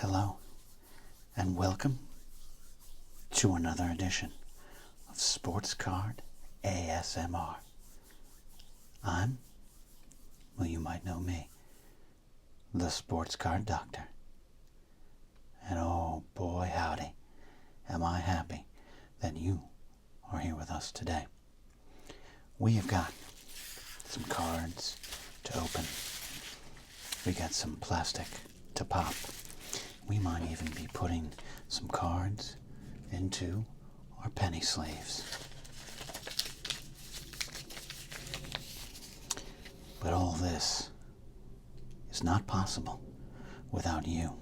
Hello, and welcome to another edition of Sports Card ASMR. You might know me, the Sports Card Doctor. And oh boy howdy, am I happy that you are here with us today. We have got some cards to open. We got some plastic to pop. We might even be putting some cards into our penny sleeves. But all this is not possible without you.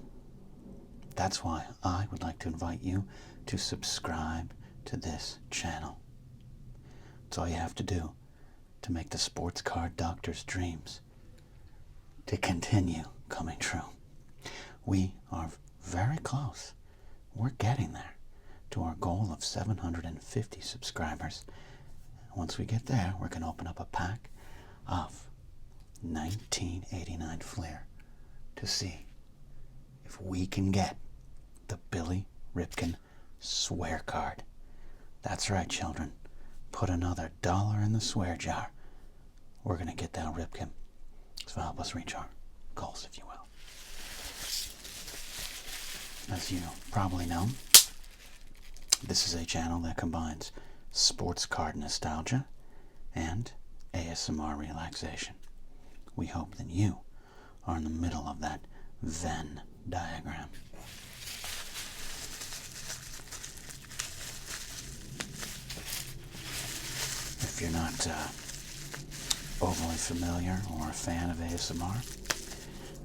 That's why I would like to invite you to subscribe to this channel. It's all you have to do to make the Sports Card Doctor's dreams to continue coming true. We are very close. We're getting there to our goal of 750 subscribers. Once we get there, we're going to open up a pack of 1989 Flair to see if we can get the Billy Ripken swear card. That's right, children. Put another $1 in the swear jar. We're going to get that Ripken. So help us reach our goals, if you will. As you probably know, this is a channel that combines sports card nostalgia and ASMR relaxation. We hope that you are in the middle of that Venn diagram. If you're not overly familiar or a fan of ASMR,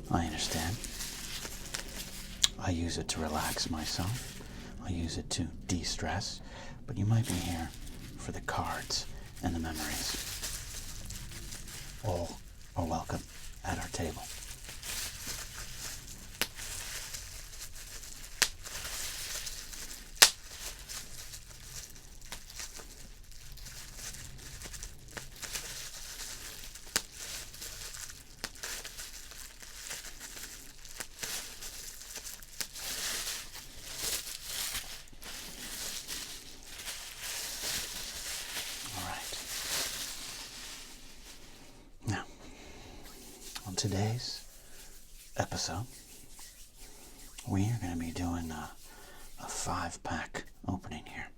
I understand. I use it to relax myself. I use it to de-stress. But you might be here for the cards and the memories. All are welcome at our table. Today's episode, we are going to be doing a 5-pack opening here.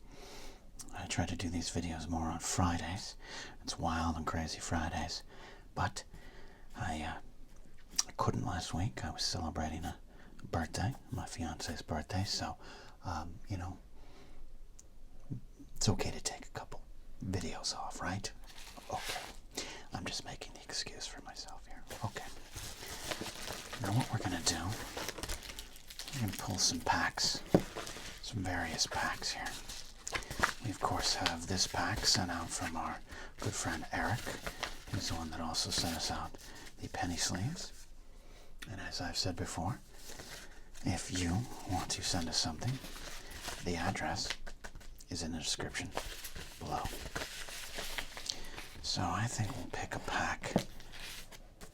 I try to do these videos more on Fridays. It's Wild and Crazy Fridays. But I couldn't last week. I was celebrating a birthday, my fiance's birthday. So, it's okay to take a couple videos off, right? Okay. I'm just making the excuse for myself here. Okay. Now what we're going to do, we're going to pull some packs, some various packs here. We of course have this pack sent out from our good friend Eric. He's the one that also sent us out the penny sleeves. And as I've said before, if you want to send us something, the address is in the description below. So I think we'll pick a pack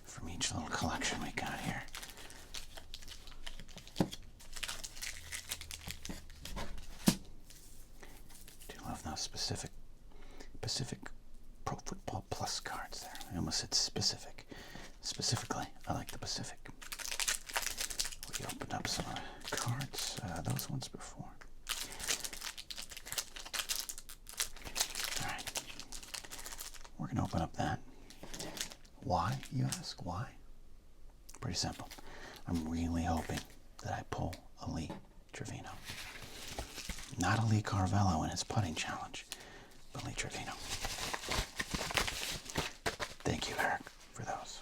from each little collection we got here. Do love those specific Pro Football Plus cards there. I almost said specific. Specifically, I like the Pacific. We opened up some cards, those ones before. Alright. We're going to open up that. Why, you ask? Why? Pretty simple. I'm really hoping that I pull a Lee Trevino. Not a Lee Carvello in his putting challenge, but Lee Trevino. Thank you, Eric, for those.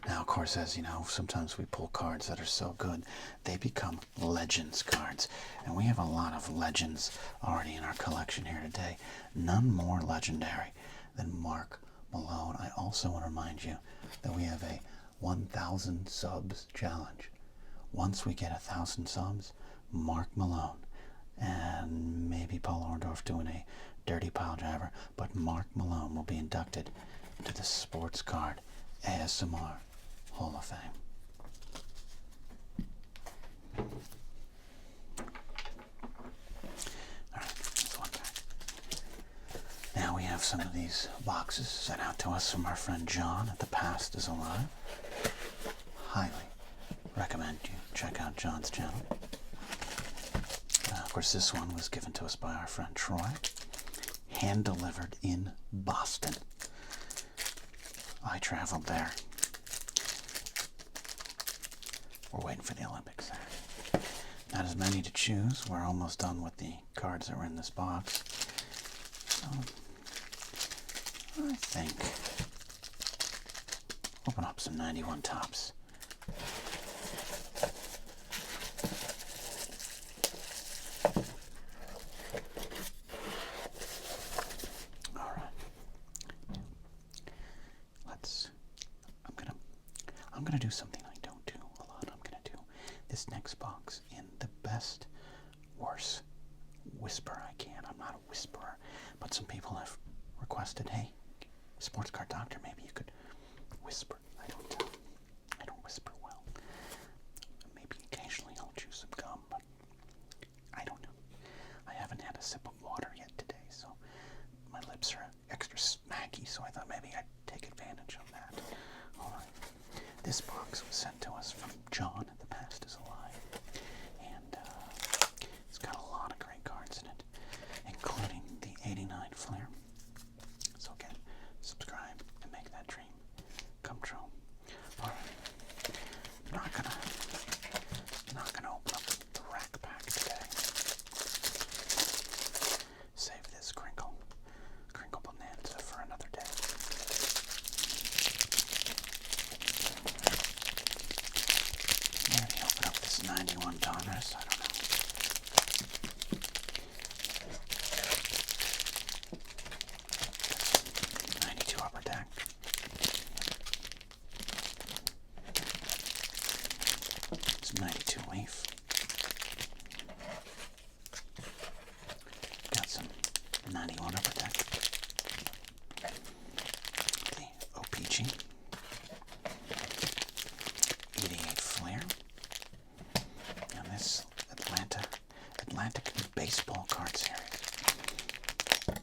Now, of course, as you know, sometimes we pull cards that are so good, they become Legends cards. And we have a lot of Legends already in our collection here today. None more legendary than Mark Malone. I also want to remind you that we have a 1,000 subs challenge. Once we get 1,000 subs, Mark Malone and maybe Paul Orndorff doing a dirty pile driver, but Mark Malone will be inducted to the Sports Card ASMR Hall of Fame. some of these boxes sent out to us from our friend John at The Past is Alive. Highly recommend you check out John's channel. Of course, this one was given to us by our friend Troy. Hand-delivered in Boston. I traveled there. We're waiting for the Olympics there. Not as many to choose. We're almost done with the cards that were in this box. So, I think open up some 91 tops. All right. I'm gonna do something I don't do a lot. I'm gonna do this next box in the best, worst whisper I can. I'm not a whisperer, but some people have requested, hey, sports card doctor, maybe you could whisper. I don't whisper well. Maybe occasionally I'll chew some gum, but I don't know. I haven't had a sip of water yet today, so my lips are extra smacky, so I thought maybe I'd take advantage of that. All right. This box was sent to us from John at The Past is Alive, and it's got a lot of great cards in it, including the 89 Flair. So again, subscribe and make that dream come true. All right, I'm not gonna open up the rack pack today. Save this crinkle bonanza for another day. Maybe open up this 91 Donruss. I don't know. Upper deck. It's 92 leaf. Got some 91 upper deck. The OPG. 88 Flair. And this Atlantic Baseball card series.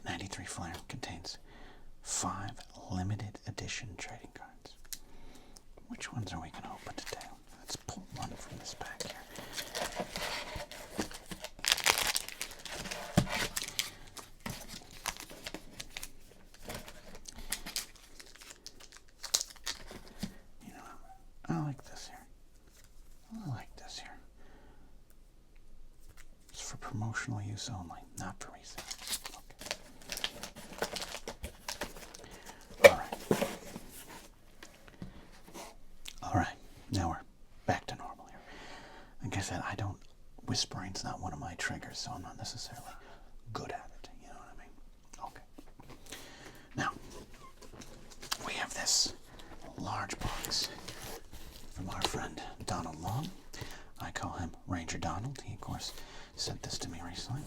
93 Flair contains 5 limited edition trading cards. Which ones are we going to open today? Let's pull one from this pack here. You know, I like this here. I like this here. It's for promotional use only, not for resale. Alright, now we're back to normal here. Like I said, whispering's not one of my triggers, so I'm not necessarily good at it, you know what I mean? Okay. Now, we have this large box from our friend Donald Long. I call him Ranger Donald. He, of course, sent this to me recently.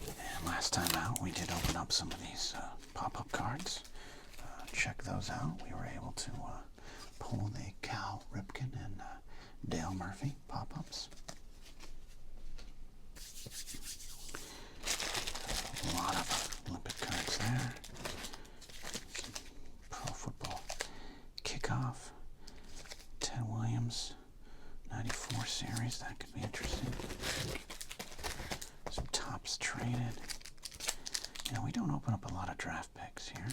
And last time out, we did open up some of these pop-up cards. Check those out. We were able to pull the Cal Ripken and Dale Murphy pop-ups. A lot of Olympic cards there. Some Pro Football Kickoff. Ted Williams 94 series. That could be interesting. Some Topps traded. You know, we don't open up a lot of draft picks here.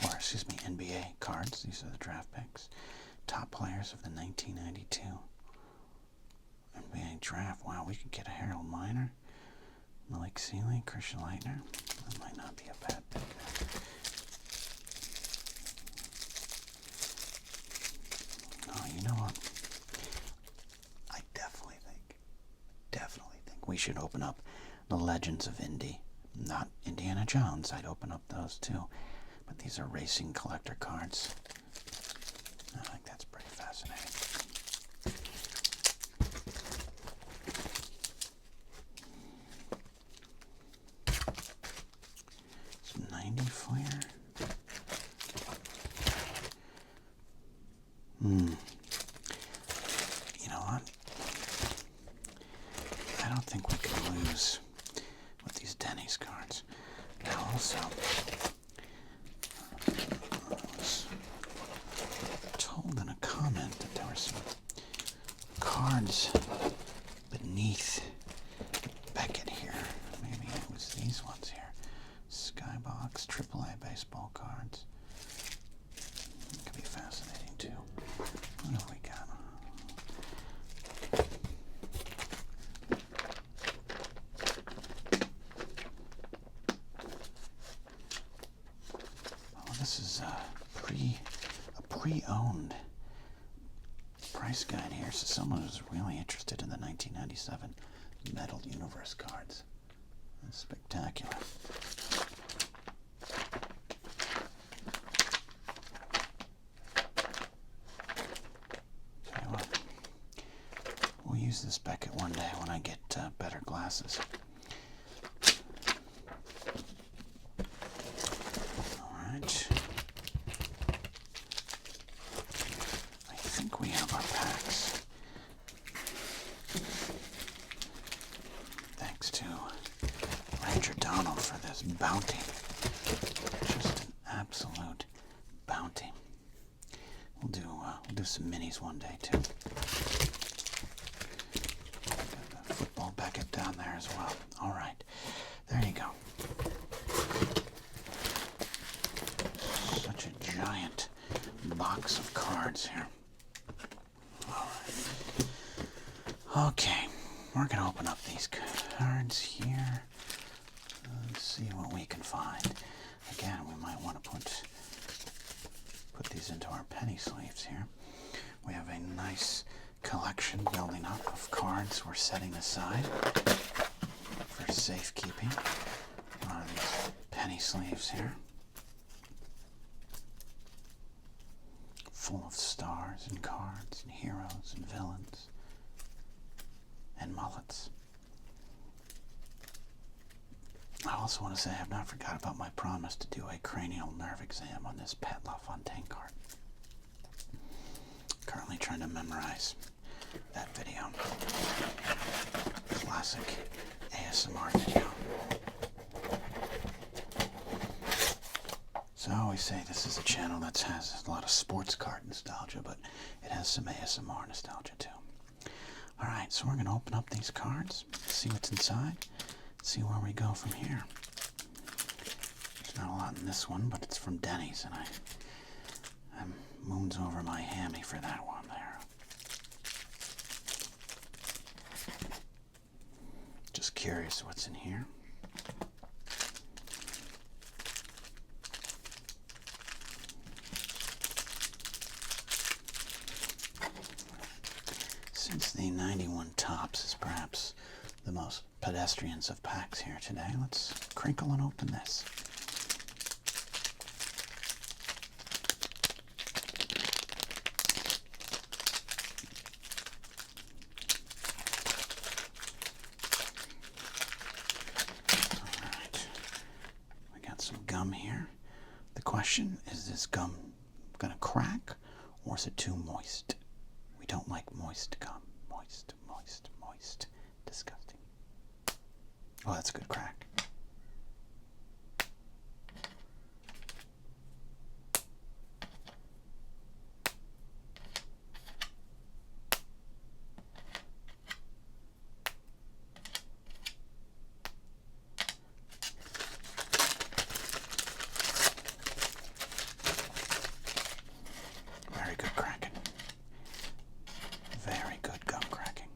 Or, excuse me, NBA cards. These are the draft picks. Top players of the 1992 NBA draft. Wow, we could get a Harold Miner, Malik Sealy, Christian Leitner. That might not be a bad pick. Oh, you know what? I definitely think we should open up the Legends of Indy. Not Indiana Jones. I'd open up those too. But these are racing collector cards. I think that's pretty fascinating. Some 90 Flair. You know what? I don't think we can lose with these Denny's cards. Now also, cards beneath Beckett here. Maybe it was these ones here. Skybox, AAA baseball cards. It could be fascinating too. What have we got? Oh, this is a pre-owned price guide here, so someone was really interested in the 1997 Metal Universe cards. That's spectacular. Tell you what, we'll use this Beckett one day when I get better glasses. All right. I think we have our packs. Thanks to Ranger Donald for this bounty. Just an absolute bounty. We'll do some minis one day too. Got the football Beckett down there as well. All right, there you go. Such a giant box of cards here. All right. Okay, we're gonna open up these cards here. Let's see what we can find. Again, we might want to put these into our penny sleeves here. We have a nice collection building up of cards we're setting aside for safekeeping. A lot of these penny sleeves here, full of stars and cards and heroes and villains and mullets. I also want to say I have not forgot about my promise to do a cranial nerve exam on this Pat LaFontaine card. Currently trying to memorize that video. Classic ASMR video. So I always say this is a channel that has a lot of sports card nostalgia, but it has some ASMR nostalgia too. Alright, so we're going to open up these cards, see what's inside, see where we go from here. There's not a lot in this one, but it's from Denny's, and I'm moons over my hammy for that one there. Just curious what's in here. Since the 91 Topps is perhaps the most pedestrians of packs here today, let's crinkle and open this. Alright, we got some gum here. The question, is this gum gonna crack or is it too moist? We don't like moist gum. Moist, moist, moist. Disgusting. Oh, that's a good crack. Very good cracking. Very good gum cracking.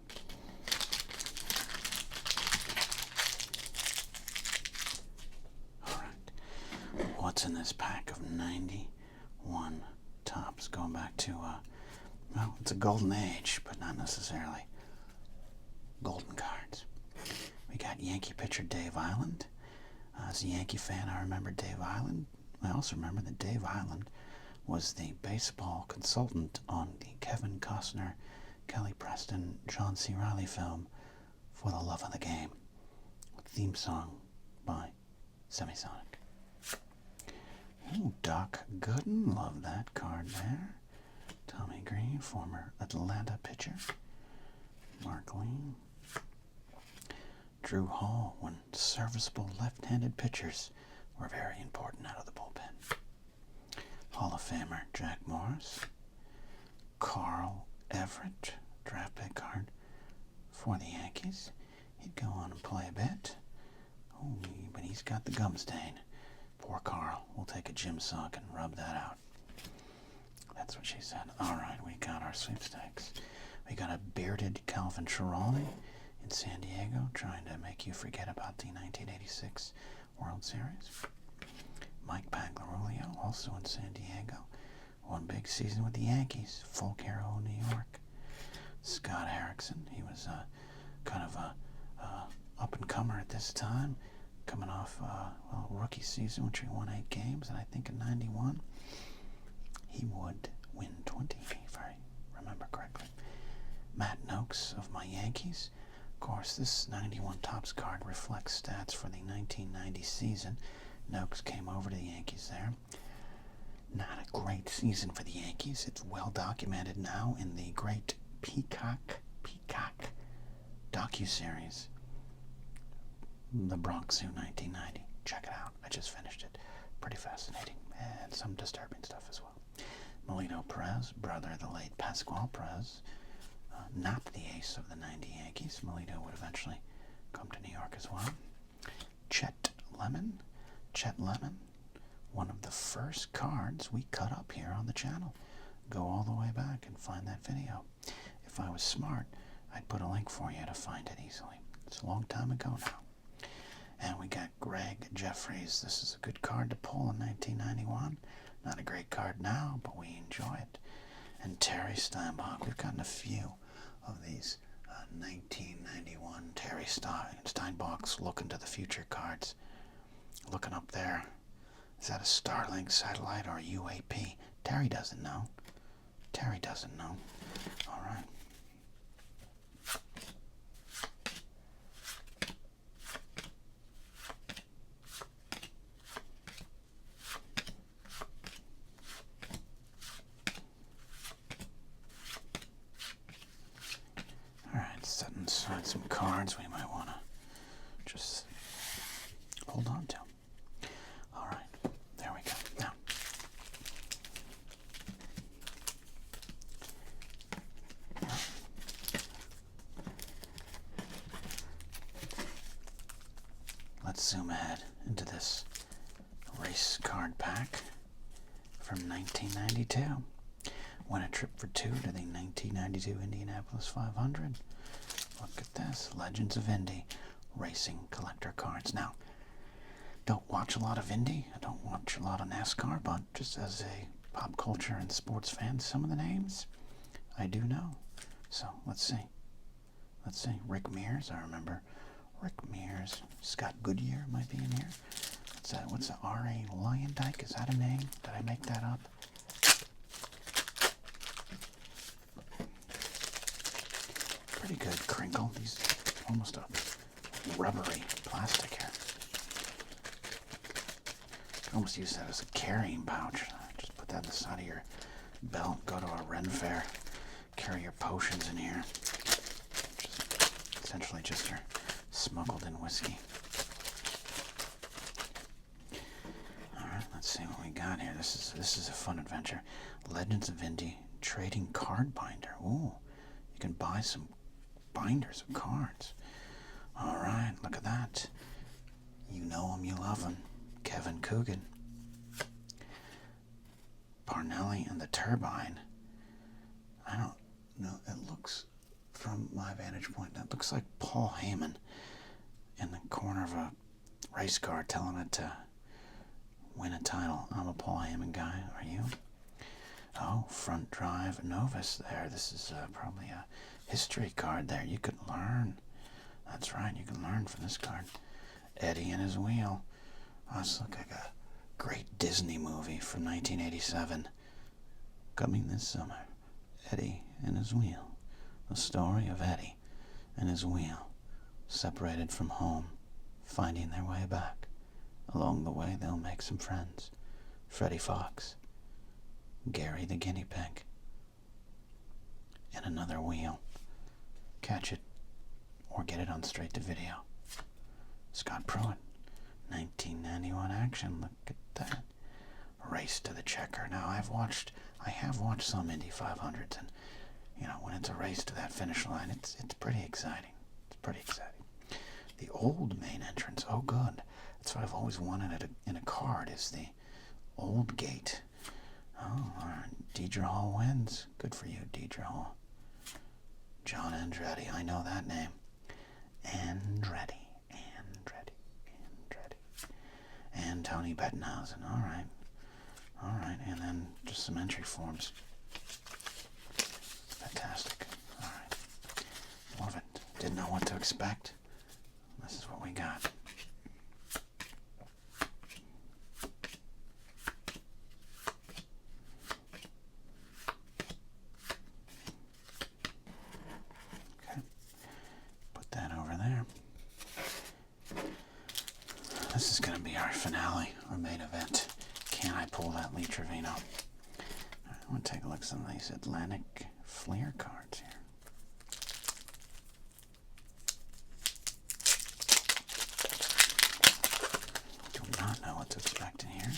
Alright. What's in this pack of 91 Topps? Going back to, well, it's a golden age, but not necessarily golden cards. We got Yankee pitcher Dave Island. As a Yankee fan, I remember Dave Island. I also remember that Dave Island was the baseball consultant on the Kevin Costner, Kelly Preston, John C. Reilly film For the Love of the Game. Theme song by Semisonic. Ooh, Doc Gooden, love that card there. Tommy Green, former Atlanta pitcher. Mark Lean. Drew Hall, when serviceable left-handed pitchers were very important out of the bullpen. Hall of Famer Jack Morris. Carl Everett, draft pick card for the Yankees. He'd go on and play a bit. Oh, but he's got the gum stain. Poor Carl. We'll take a gym sock and rub that out. That's what she said. All right, we got our sweepstakes. We got a bearded Calvin Schiraldi in San Diego, trying to make you forget about the 1986 World Series. Mike Pagliarulo, also in San Diego. One big season with the Yankees, Folk Hero, New York. Scott Erickson, he was kind of a up-and-comer at this time, coming off rookie season, which he won 8 games, and I think in 91, he would win 20, if I remember correctly. Matt Noakes of my Yankees. Of course, this 91 Topps card reflects stats for the 1990 season. Noakes came over to the Yankees there. Not a great season for the Yankees. It's well documented now in the great Peacock docuseries, The Bronx Zoo 1990. Check it out. I just finished it. Pretty fascinating, and some disturbing stuff as well. Melito Perez, brother of the late Pascual Perez, not the ace of the 90 Yankees. Melito would eventually come to New York as well. Chet Lemon, one of the first cards we cut up here on the channel. Go all the way back and find that video. If I was smart, I'd put a link for you to find it easily. It's a long time ago now. And we got Greg Jeffries. This is a good card to pull in 1991. Not a great card now, but we enjoy it. And Terry Steinbach. We've gotten a few of these 1991 Terry Steinbach's Look into the Future cards. Looking up there. Is that a Starlink satellite or a UAP? Terry doesn't know. All right. Setting aside some cards we might want to just hold on to. All right, there we go. Now, let's zoom ahead into this race card pack from 1992. Won a trip for 2 to the 1992 Indianapolis 500. Look at this, Legends of Indy racing collector cards. Now, don't watch a lot of Indy, I don't watch a lot of NASCAR, but just as a pop culture and sports fan, some of the names I do know. So, let's see. Rick Mears, I remember Rick Mears. Scott Goodyear might be in here. What's that, R.A. Lyondike? Is that a name? Did I make that up? Pretty good crinkle. These almost a rubbery plastic here. You can almost use that as a carrying pouch. Just put that in the side of your belt. Go to a Ren Fair. Carry your potions in here. Essentially just your smuggled in whiskey. Alright, let's see what we got here. This is a fun adventure. Legends of Indy trading card binder. Ooh, you can buy some binders of cards. Alright, look at that. You know him, you love him. Kevin Coogan. Parnelli and the Turbine. I don't know. It looks, from my vantage point, that looks like Paul Heyman in the corner of a race car telling it to win a title. I'm a Paul Heyman guy. Are you? Oh, Front Drive Novus there. This is probably a history card there. You could learn. That's right, you can learn from this card. Eddie and his Wheel. Oh, this looks like a great Disney movie from 1987. Coming this summer. Eddie and his Wheel. The story of Eddie and his wheel, separated from home, finding their way back. Along the way, they'll make some friends. Freddie Fox, Gary the Guinea Pig, and another wheel. Catch it or get it on straight to video. Scott Pruitt, 1991 action. Look at that. Race to the Checker. Now I have watched some Indy 500s, and you know, when it's a race to that finish line, it's pretty exciting. It's pretty exciting. The old main entrance, oh good. That's what I've always wanted in a card, is the old gate. Oh, all right. Deidre Hall wins. Good for you, Deidre Hall. John Andretti, I know that name. Andretti. And Tony Bettenhausen. All right. All right. And then just some entry forms. Fantastic. All right. Love it. Didn't know what to expect. This is what we got. Okay. Put that over there. This is going to be our finale, our main event. Can I pull that Lee Trevino? I want to take a look at some of these Atlantic Flair cards here. Do not know what to expect in here.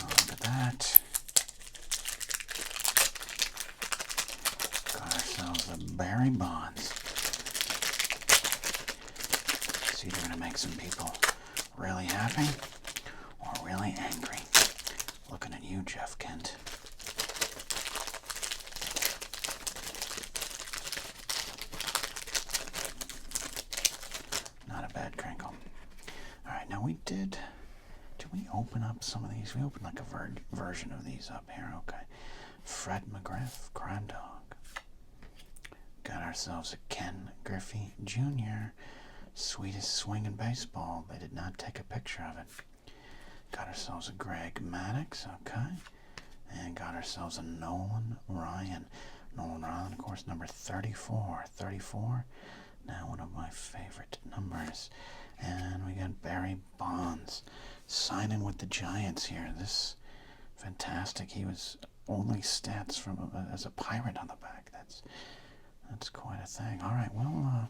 Oh, look at that. Got ourselves a Barry Bonds. It's either going to make some people really happy or really angry. Looking at you, Jeff Kent. Not a bad crinkle. Alright, now did we open up some of these? We opened like a version of these up here, okay. Fred McGriff, Crime Dog. Got ourselves a Ken Griffey Jr., Sweetest Swing in Baseball. They did not take a picture of it. Got ourselves a Greg Maddux, okay. And got ourselves a Nolan Ryan. Nolan Ryan, of course, number 34. 34, now one of my favorite numbers. And we got Barry Bonds signing with the Giants here. This fantastic. He was only stats from as a Pirate on the back. That's quite a thing. All right, well,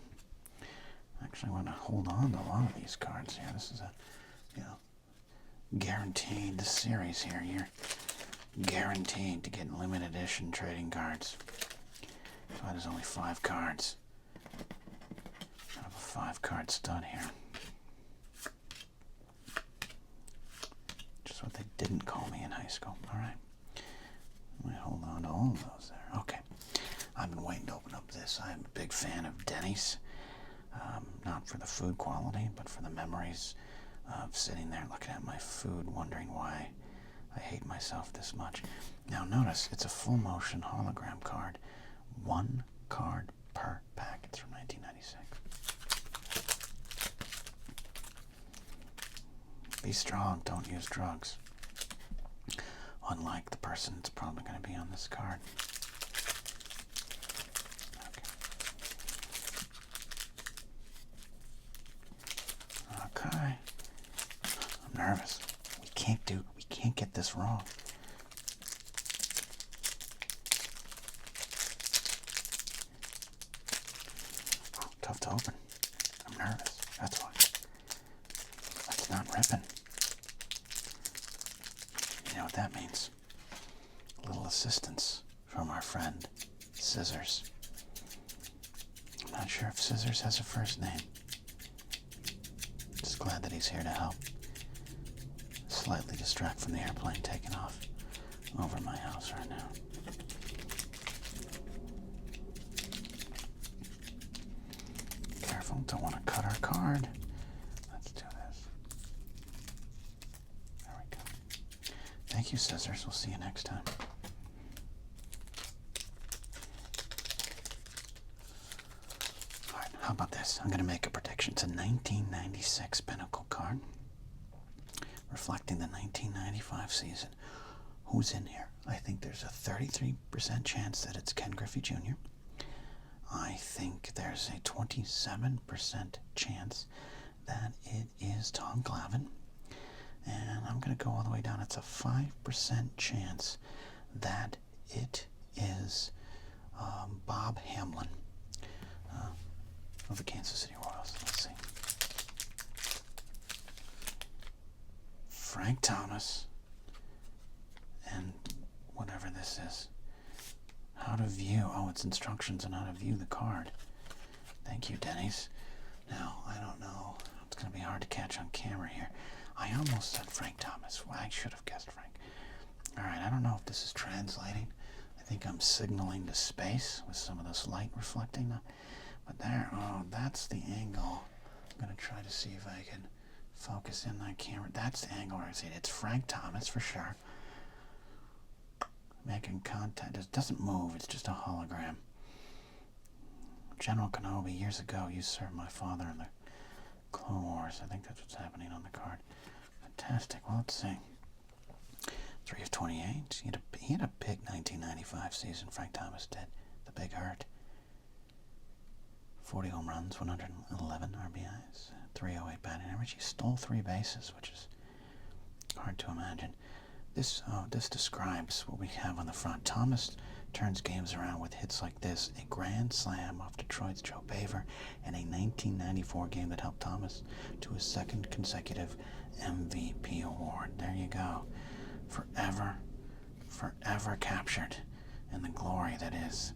actually, I want to hold on to a lot of these cards here. This is a, guaranteed series here. You're guaranteed to get limited edition trading cards. So there's only 5 cards. I have a 5-card stud here. Just what they didn't call me in high school. All right. I'm going to hold on to all of those there. Okay. I've been waiting to open up this. I'm a big fan of Denny's. Not for the food quality, but for the memories of sitting there looking at my food, wondering why I hate myself this much. Now notice, it's a full motion hologram card. 1 card per pack. It's from 1996. Be strong, don't use drugs. Unlike the person that's probably going to be on this card. Okay. I'm nervous. We can't get this wrong. Tough to open. I'm nervous. That's why. It's not ripping. You know what that means? A little assistance from our friend Scissors. I'm not sure if Scissors has a first name. Just glad that he's here to help. Slightly distract from the airplane taking off over my house right now. Careful, don't want to cut our card. Let's do this. There we go. Thank you, Scissors. We'll see you next time. Alright, how about this? I'm going to make a prediction. It's a 1996 Pinnacle card, reflecting the 1995 season. Who's in here? I think there's a 33% chance that it's Ken Griffey Jr. I think there's a 27% chance that it is Tom Glavine. And I'm going to go all the way down. It's a 5% chance that it is Bob Hamlin of the Kansas City Royals. Let's see. Frank Thomas and whatever this is. out of view. Oh, it's instructions on how to view the card. Thank you, Denny's. Now, I don't know. It's going to be hard to catch on camera here. I almost said Frank Thomas. Well, I should have guessed Frank. All right, I don't know if this is translating. I think I'm signaling to space with some of this light reflecting. But there, oh, that's the angle. I'm going to try to see if I can focus in that camera. That's the angle where I see it. It's Frank Thomas for sure. Making contact. It doesn't move. It's just a hologram. General Kenobi, years ago, you served my father in the Clone Wars. I think that's what's happening on the card. Fantastic. Well, let's see. 3 of 28. He had a big 1995 season, Frank Thomas did. The Big Hurt. 40 home runs, 111 RBIs, 308 batting average. He stole 3 bases, which is hard to imagine. This describes what we have on the front. Thomas turns games around with hits like this: a grand slam off Detroit's Joe Baver, and a 1994 game that helped Thomas to his 2nd consecutive MVP award. There you go. Forever captured in the glory that is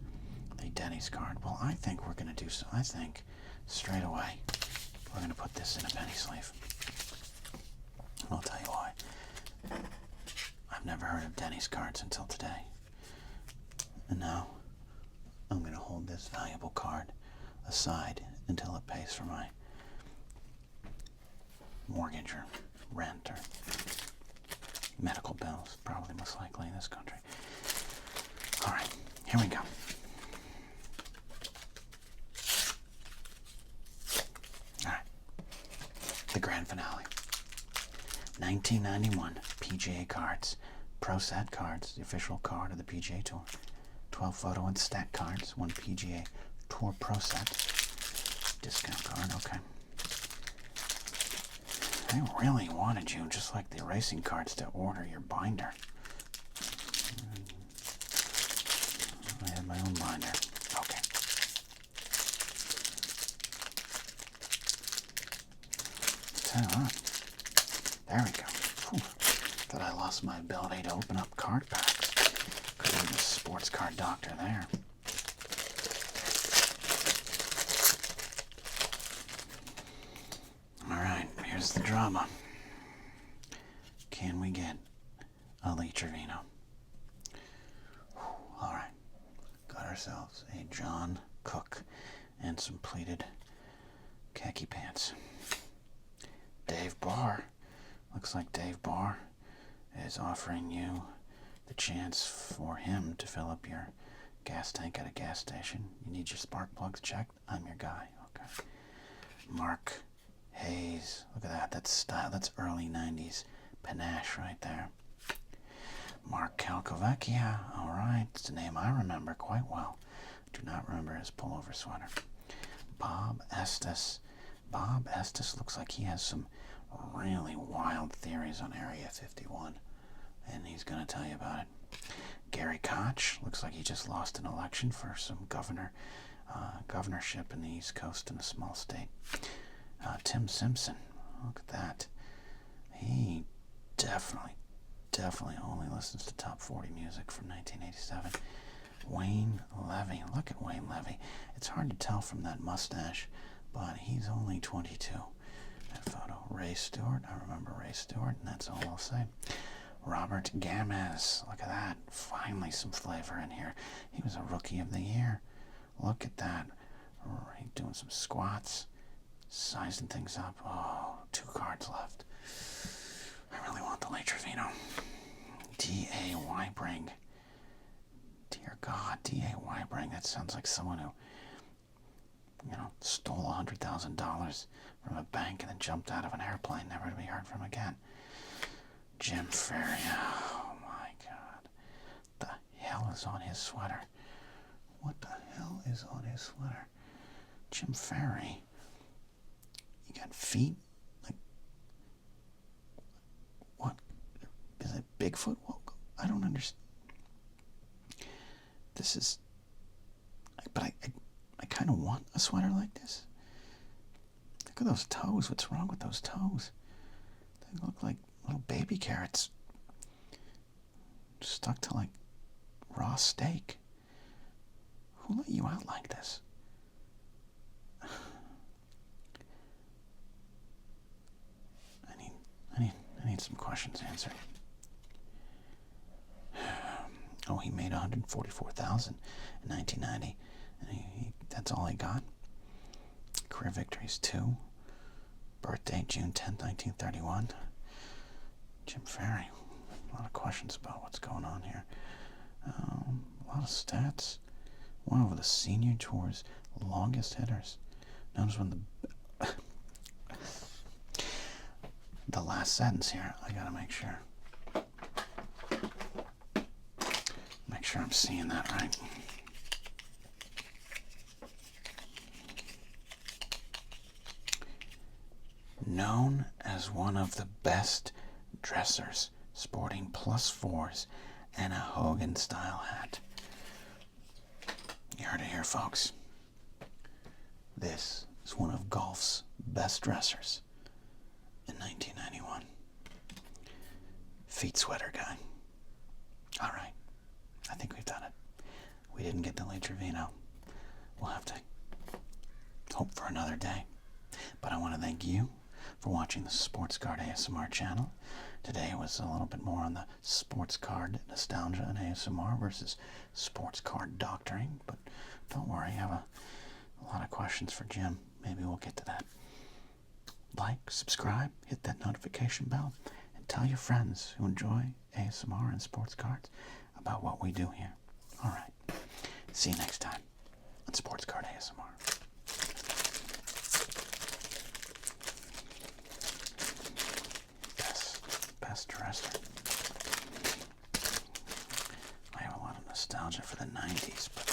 the Denny's card. Well, I think we're going to do so. I think straight away we're going to put this in a penny sleeve. And I'll tell you why. I've never heard of Denny's cards until today. And now I'm going to hold this valuable card aside until it pays for my mortgage or rent or medical bills, probably most likely in this country. All right, here we go. All right, the grand finale. 1991 PGA cards, Pro Set cards, the official card of the PGA Tour. 12 photo and stack cards, 1 PGA Tour Pro Set. Discount card, okay. I really wanted you, just like the racing cards, to order your binder. I had my own binder. Okay. Tell you what. There we go. Whew. Thought I lost my ability to open up card packs. Could be the sports card doctor there. Alright, here's the drama. Can we get a Lee Trevino? Alright, got ourselves a John Cook and some pleated khaki pants. Dave Barr. Looks like Dave Barr is offering you the chance for him to fill up your gas tank at a gas station. You need your spark plugs checked? I'm your guy. Okay. Mark Hayes. Look at that. That's style. That's early 90s panache right there. Mark Calcovecchia. All right. It's a name I remember quite well. Do not remember his pullover sweater. Bob Estes. Bob Estes looks like he has some really wild theories on Area 51, and he's going to tell you about it. Gary Koch looks like he just lost an election for some governorship in the East Coast in a small state. Tim Simpson, look at that. He definitely only listens to top 40 music from 1987. Wayne Levy, look at Wayne Levy. It's hard to tell from that mustache, but he's only 22. That photo. Ray Stewart, I remember Ray Stewart, and that's all I'll say. Robert Gamez, look at that. Finally some flavor in here. He was a Rookie of the Year. Look at that. He's doing some squats, sizing things up. Oh, 2 cards left. I really want the Lee Trevino. D.A. Weibring. Dear God, D.A. Weibring. That sounds like someone who, stole $100,000 from a bank and then jumped out of an airplane, never to be heard from again. Jim Ferry. Oh my God. The hell is on his sweater? What the hell is on his sweater? Jim Ferry. You got feet? Like, what? Is it Bigfoot? Well, I don't understand. This is... But I kind of want a sweater like this. Look at those toes. What's wrong with those toes? They look like little baby carrots stuck to like raw steak. Who let you out like this? I need some questions answered. Oh, he made $144,000 in 1990, and that's all he got. Career victories 2. Birthday June 10th, 1931. Jim Ferry. A lot of questions about what's going on here. A lot of stats. One of the senior tour's longest hitters. Notice when the last sentence here, I gotta make sure. Make sure I'm seeing that right. Known as one of the best dressers, sporting +4s and a Hogan-style hat. You heard it here, folks. This is one of golf's best dressers in 1991. Feet sweater guy. All right. I think we've done it. We didn't get the Lee Trevino. We'll have to hope for another day. But I want to thank you for watching the Sports Card ASMR channel. Today was a little bit more on the sports card nostalgia and ASMR versus sports card doctoring. But don't worry, I have a lot of questions for Jim. Maybe we'll get to that. Like, subscribe, hit that notification bell, and tell your friends who enjoy ASMR and sports cards about what we do here. All right. See you next time on Sports Card ASMR. Best dresser. I have a lot of nostalgia for the 90s, but